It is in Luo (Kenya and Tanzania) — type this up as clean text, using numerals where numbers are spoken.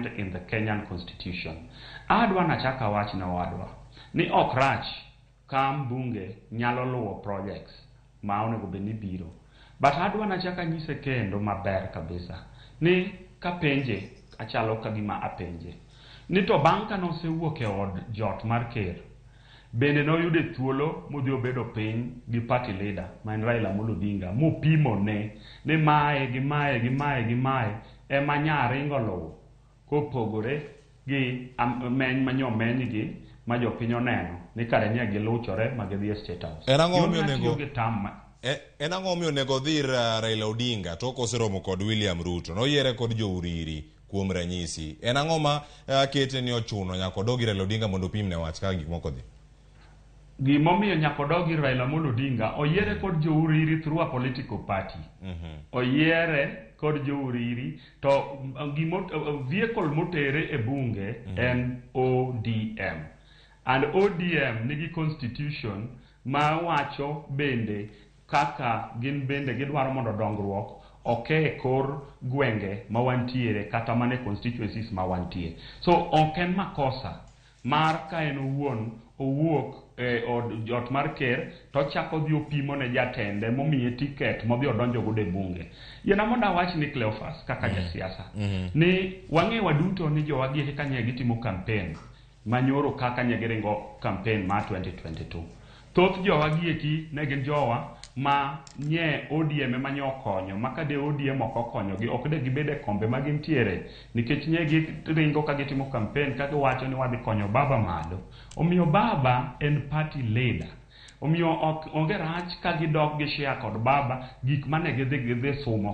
in the Kenyan Constitution. Adwa nachaka wach na wadwa ni okrach kam bunge nyalo luwo projects ma onego beni biro. But adwa nachaka nyise kendo maber kabisa ni kapenje achalo kagima apenje ni to banka no se wuok e od jot mar ker bende no yude thuolo modhi obedo piny gi party leader man Raila Amolo Odinga mopimo ne ni mae gi mae gi mae gi mae ema nyaringo luwo kopogore gi meny manyomeny gi ma jopiny oneno ni kare nie giluchore magidhi e State House. En ang'o omiyo nego dhir Raila Odinga tok oseromo kod William Ruto noyiere kod jouriri kuom ranyisi en ang'o ma kete ni ochuno nyaka odogi Raila Odinga mondo opimne wach kaka gik moko dhi? Gimomiyo nyaka odogi Raila Amolo Odinga oyiere kod jouriri through a political party. Oyiere kod jouriri to vehicle motere e bunge en ODM. And ODM nigi constitution ma wacho bende kaka gin bende gidwaro mondo dongruok oke kor gwenge ma wantiere kata mane constituencies ma wantiere. So ok en makosa mar ka en owuok od jot mar ker to chako dhi opimo ne jatende momiye ticket modhi odonjo go e bunge. Yena mondo awach ni Cleophas kaka jasiasa ni wang'e waduto ni jowagi kaka nye gitimo campaign manyoro kaka nye giringo campaign ma 2022. Thoth jowagi eki ne gin jowa ma nye ODM ma nyokonyo makade ODM okonyogi ok de gibede kombe ma gintiere nikech nye giringo ka gitimo campaign kaka wacho ni wadhi konyo baba malo. Omiyo baba en party leader. Omiyo onge rach ka gidok gi share kod baba gik mane gidhi sumo